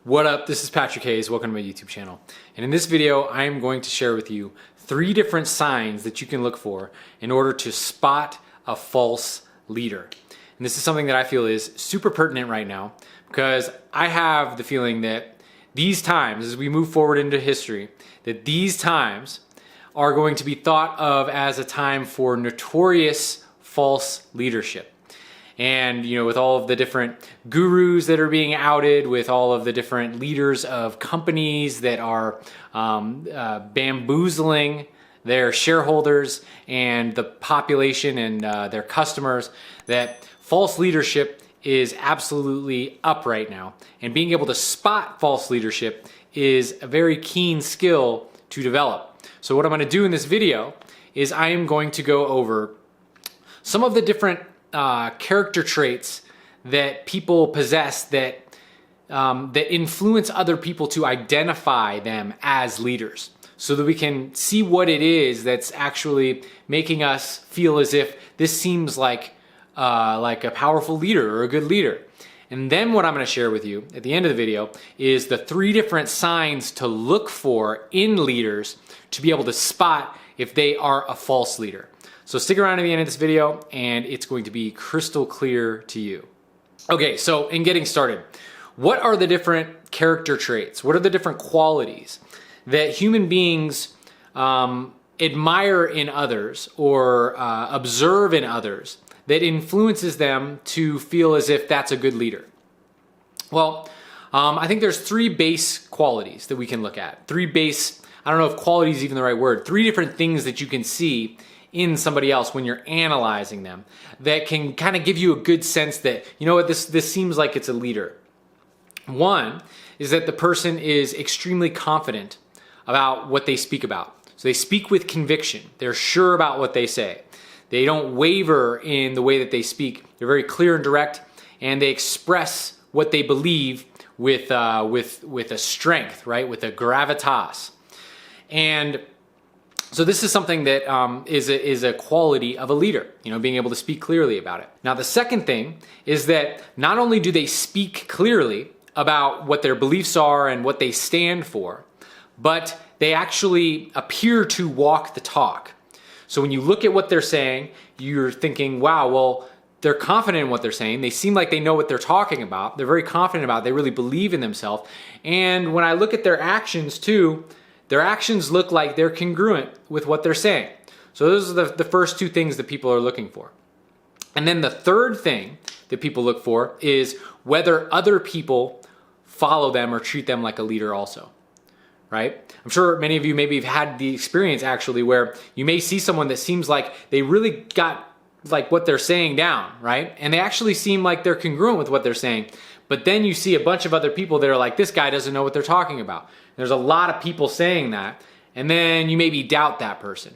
What up? This is Patrick Hayes. Welcome to my YouTube channel. And in this video, I am going to share with you 3 different signs that you can look for in order to spot a false leader. And this is something that I feel is super pertinent right now because I have the feeling that these times, as we move forward into history, that these times are going to be thought of as a time for notorious false leadership. And, you know, with all of the different gurus that are being outed, with all of the different leaders of companies that are bamboozling their shareholders and the population and their customers, that false leadership is absolutely up right now. And being able to spot false leadership is a very keen skill to develop. So what I'm going to do in this video is I am going to go over some of the different character traits that people possess that influence other people to identify them as leaders, so that we can see what it is that's actually making us feel as if this seems like a powerful leader or a good leader. And then what I'm going to share with you at the end of the video is the 3 different signs to look for in leaders to be able to spot if they are a false leader. So stick around to the end of this video and it's going to be crystal clear to you. Okay, so in getting started, what are the different character traits? What are the different qualities that human beings admire in others or observe in others that influences them to feel as if that's a good leader? Well, I think there's 3 base qualities that we can look at. 3 base, I don't know if quality is even the right word, 3 different things that you can see in somebody else when you're analyzing them that can kind of give you a good sense that, you know what, this seems like it's a leader. One is that the person is extremely confident about what they speak about. So they speak with conviction. They're sure about what they say. They don't waver in the way that they speak. They're very clear and direct, and they express what they believe with a strength, right? With a gravitas. And so this is something that is a quality of a leader, you know, being able to speak clearly about it. Now, the second thing is that not only do they speak clearly about what their beliefs are and what they stand for, but they actually appear to walk the talk. So when you look at what they're saying, you're thinking, wow, well, they're confident in what they're saying. They seem like they know what they're talking about. They're very confident about it. They really believe in themselves. And when I look at their actions too, their actions look like they're congruent with what they're saying. So those are the first 2 things that people are looking for. And then the third thing that people look for is whether other people follow them or treat them like a leader also, right? I'm sure many of you maybe have had the experience actually where you may see someone that seems like they really got like what they're saying down, right? And they actually seem like they're congruent with what they're saying. But then you see a bunch of other people that are like, this guy doesn't know what they're talking about. There's a lot of people saying that, and then you maybe doubt that person.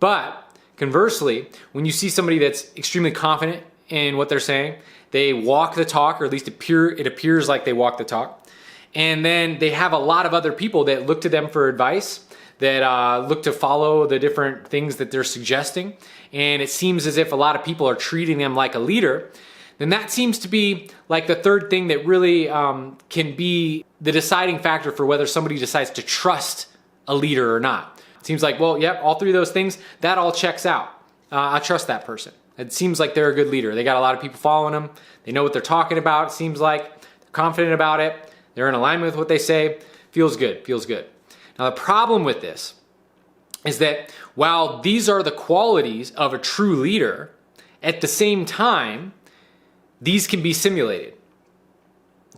But conversely, when you see somebody that's extremely confident in what they're saying, they walk the talk, or at least it appears like they walk the talk, and then they have a lot of other people that look to them for advice, that look to follow the different things that they're suggesting, and it seems as if a lot of people are treating them like a leader, then that seems to be like the third thing that really can be the deciding factor for whether somebody decides to trust a leader or not. It seems like, well, yep, all 3 of those things, that all checks out. I trust that person. It seems like they're a good leader. They got a lot of people following them. They know what they're talking about. It seems like they're confident about it. They're in alignment with what they say. Feels good, feels good. Now, the problem with this is that while these are the qualities of a true leader, at the same time, these can be simulated.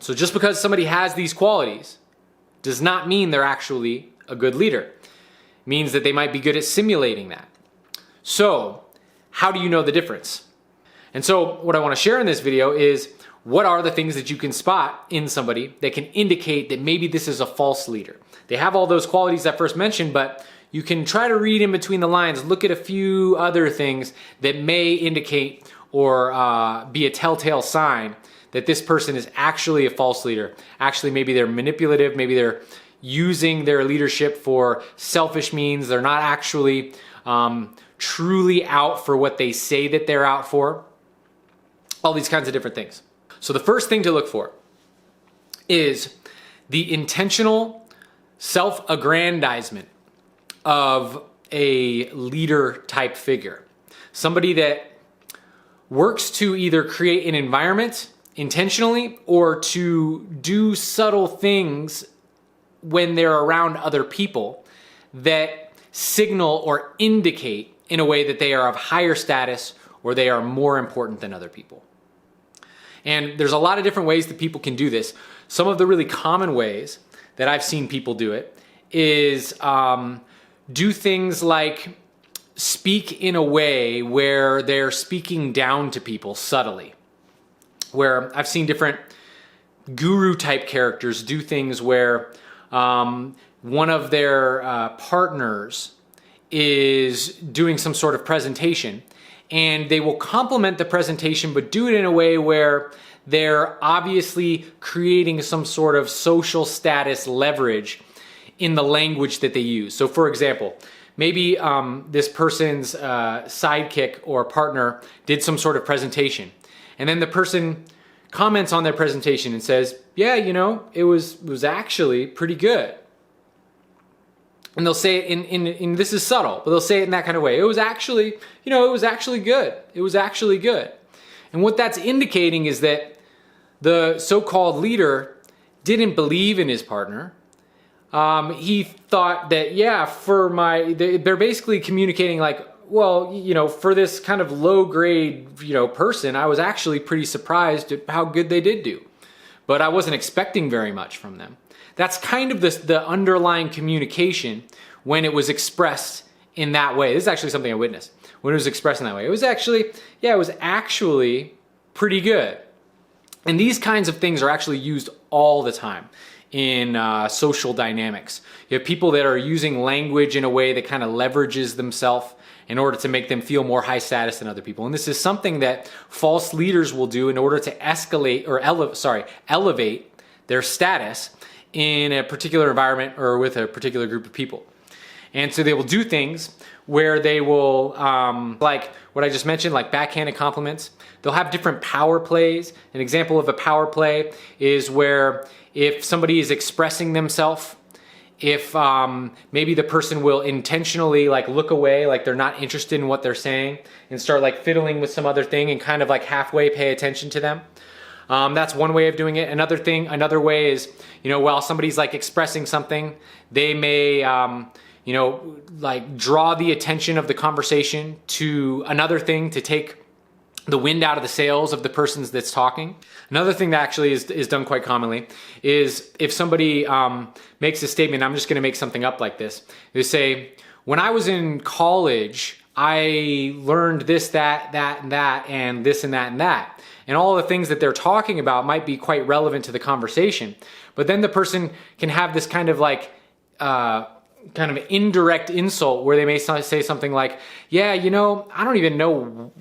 So just because somebody has these qualities does not mean they're actually a good leader. It means that they might be good at simulating that. So how do you know the difference? And so what I want to share in this video is what are the things that you can spot in somebody that can indicate that maybe this is a false leader. They have all those qualities I first mentioned, but you can try to read in between the lines, look at a few other things that may indicate or be a telltale sign that this person is actually a false leader. Actually, maybe they're manipulative, maybe they're using their leadership for selfish means. They're not actually truly out for what they say that they're out for. All these kinds of different things. So the first thing to look for is the intentional self-aggrandizement of a leader type figure. Somebody that works to either create an environment intentionally or to do subtle things when they're around other people that signal or indicate in a way that they are of higher status or they are more important than other people. And there's a lot of different ways that people can do this. Some of the really common ways that I've seen people do it is do things like speak in a way where they're speaking down to people subtly. Where I've seen different guru type characters do things where one of their partners is doing some sort of presentation, and they will complement the presentation but do it in a way where they're obviously creating some sort of social status leverage in the language that they use. So for example, maybe this person's sidekick or partner did some sort of presentation, and then the person comments on their presentation and says, yeah, you know, it was actually pretty good. And they'll say it in this is subtle, but they'll say it in that kind of way. It was actually, you know, it was actually good. It was actually good. And what that's indicating is that the so-called leader didn't believe in his partner. He thought that, yeah, they're basically communicating like, well, you know, for this kind of low grade, you know, person, I was actually pretty surprised at how good they did do. But I wasn't expecting very much from them. That's kind of the underlying communication when it was expressed in that way. This is actually something I witnessed. When it was expressed in that way, it was actually pretty good. And these kinds of things are actually used all the time in social dynamics. You have people that are using language in a way that kind of leverages themselves in order to make them feel more high status than other people. And this is something that false leaders will do in order to escalate or elevate their status in a particular environment or with a particular group of people. And so they will do things where they will, like what I just mentioned, like backhanded compliments. They'll have different power plays. An example of a power play is where if somebody is expressing themselves, if maybe the person will intentionally like look away, like they're not interested in what they're saying, and start like fiddling with some other thing and kind of like halfway pay attention to them. That's one way of doing it. Another way is, you know, while somebody's like expressing something, they may, you know, like draw the attention of the conversation to another thing to take the wind out of the sails of the person that's talking. Another thing that actually is done quite commonly is if somebody makes a statement, I'm just going to make something up like this. They say, when I was in college, I learned this, that, and that, and this and that and that. And all the things that they're talking about might be quite relevant to the conversation. But then the person can have this kind of like, kind of indirect insult where they may say something like, yeah, you know, I don't even know,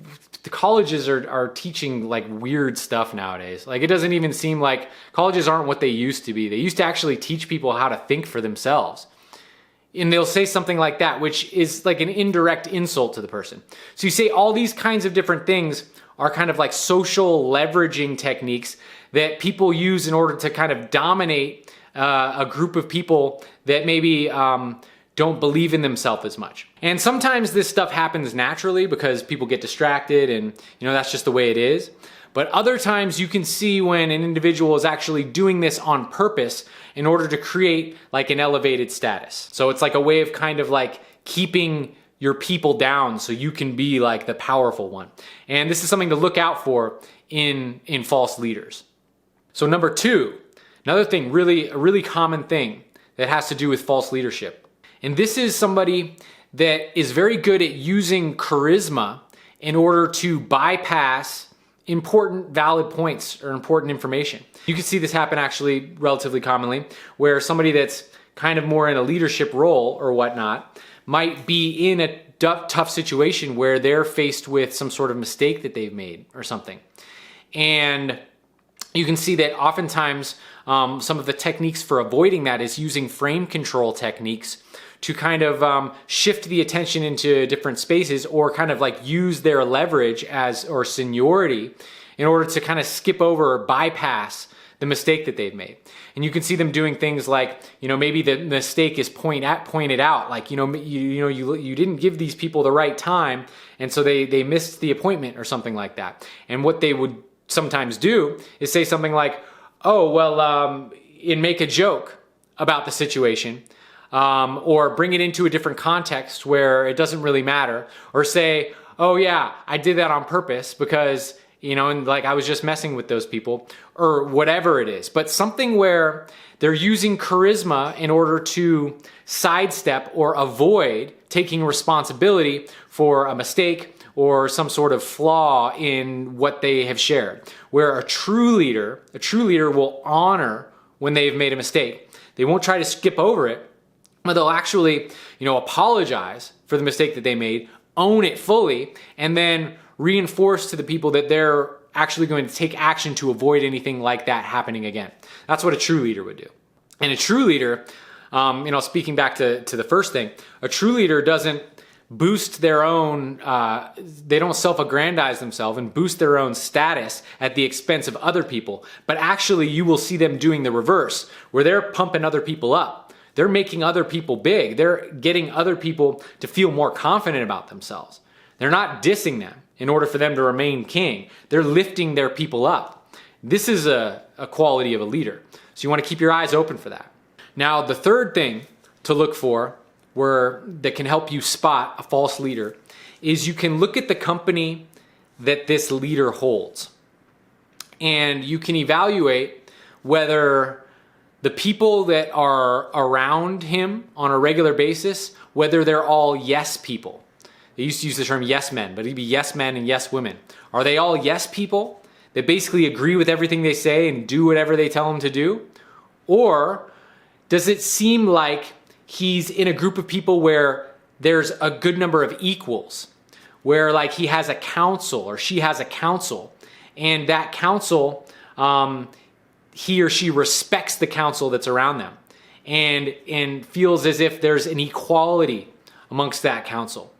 the colleges are teaching like weird stuff nowadays. Like it doesn't even seem like colleges aren't what they used to be. They used to actually teach people how to think for themselves. And they'll say something like that, which is like an indirect insult to the person. So you say all these kinds of different things are kind of like social leveraging techniques that people use in order to kind of dominate a group of people that maybe don't believe in themselves as much. And sometimes this stuff happens naturally because people get distracted and, you know, that's just the way it is. But other times you can see when an individual is actually doing this on purpose in order to create like an elevated status. So it's like a way of kind of like keeping your people down so you can be like the powerful one. And this is something to look out for in false leaders. So number two, another thing, a really common thing that has to do with false leadership. And this is somebody that is very good at using charisma in order to bypass important valid points or important information. You can see this happen actually relatively commonly where somebody that's kind of more in a leadership role or whatnot might be in a tough situation where they're faced with some sort of mistake that they've made or something. And you can see that oftentimes some of the techniques for avoiding that is using frame control techniques to kind of shift the attention into different spaces or kind of like use their leverage or seniority in order to kind of skip over or bypass the mistake that they've made. And you can see them doing things like, maybe the mistake is pointed out, like, you didn't give these people the right time, and so they missed the appointment or something like that. And what they would sometimes do is say something like, oh, well, and make a joke about the situation, or bring it into a different context where it doesn't really matter, or say, oh yeah, I did that on purpose because, and like I was just messing with those people, or whatever it is. But something where they're using charisma in order to sidestep or avoid taking responsibility for a mistake or some sort of flaw in what they have shared. Where a true leader will honor when they've made a mistake. They won't try to skip over it, but they'll actually, apologize for the mistake that they made, own it fully, and then reinforce to the people that they're actually going to take action to avoid anything like that happening again. That's what a true leader would do. And a true leader, speaking back to the first thing, a true leader doesn't boost their own, they don't self-aggrandize themselves and boost their own status at the expense of other people. But actually you will see them doing the reverse, where they're pumping other people up. They're making other people big. They're getting other people to feel more confident about themselves. They're not dissing them in order for them to remain king. They're lifting their people up. This is a quality of a leader. So you want to keep your eyes open for that. Now, the third thing to look for that can help you spot a false leader is you can look at the company that this leader holds. And you can evaluate whether the people that are around him on a regular basis, whether they're all yes people. They used to use the term yes men, but it'd be yes men and yes women. Are they all yes people that basically agree with everything they say and do whatever they tell them to do? Or does it seem like he's in a group of people where there's a good number of equals, where like he has a council or she has a council, and that council, he or she respects the council that's around them and feels as if there's an equality amongst that council.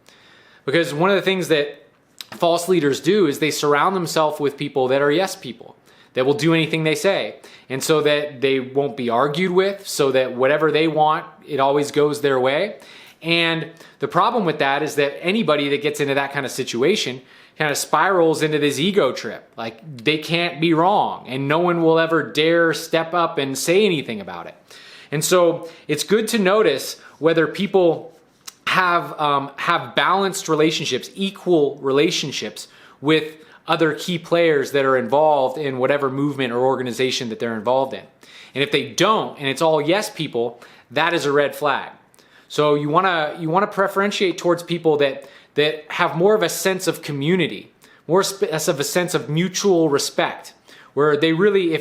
Because one of the things that false leaders do is they surround themselves with people that are yes people, that will do anything they say. And so that they won't be argued with, so that whatever they want, it always goes their way. And the problem with that is that anybody that gets into that kind of situation kind of spirals into this ego trip. Like they can't be wrong and no one will ever dare step up and say anything about it. And so it's good to notice whether people have balanced relationships, equal relationships with other key players that are involved in whatever movement or organization that they're involved in. And if they don't, and it's all yes people, that is a red flag. So you want to preferentiate towards people that have more of a sense of community, more of a sense of mutual respect, where they really,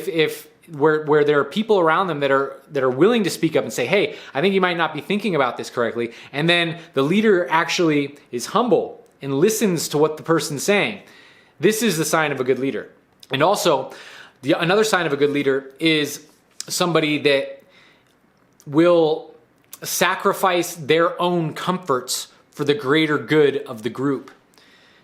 where there are people around them that are willing to speak up and say, hey, I think you might not be thinking about this correctly. And then the leader actually is humble and listens to what the person's saying. This is the sign of a good leader. And also, another sign of a good leader is somebody that will sacrifice their own comforts for the greater good of the group.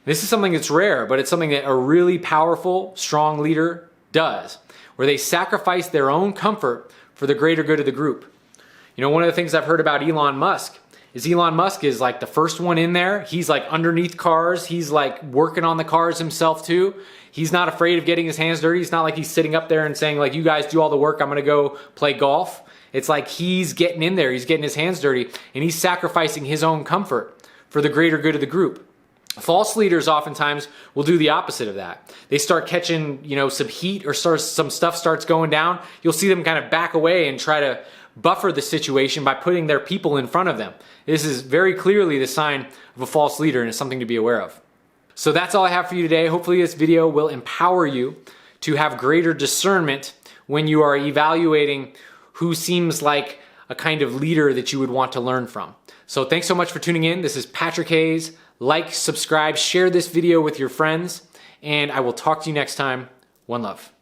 This is something that's rare, but it's something that a really powerful, strong leader does, where they sacrifice their own comfort for the greater good of the group. One of the things I've heard about Elon Musk is like the first one in there. He's like underneath cars. He's like working on the cars himself too. He's not afraid of getting his hands dirty. It's not like he's sitting up there and saying like, you guys do all the work, I'm gonna go play golf. It's like he's getting in there, he's getting his hands dirty, and he's sacrificing his own comfort for the greater good of the group. False leaders oftentimes will do the opposite of that. They start catching, some heat or some stuff starts going down. You'll see them kind of back away and try to buffer the situation by putting their people in front of them. This is very clearly the sign of a false leader, and it's something to be aware of. So that's all I have for you today. Hopefully this video will empower you to have greater discernment when you are evaluating who seems like a kind of leader that you would want to learn from. So thanks so much for tuning in. This is Patrick Hayes. Like, subscribe, share this video with your friends, and I will talk to you next time. One love.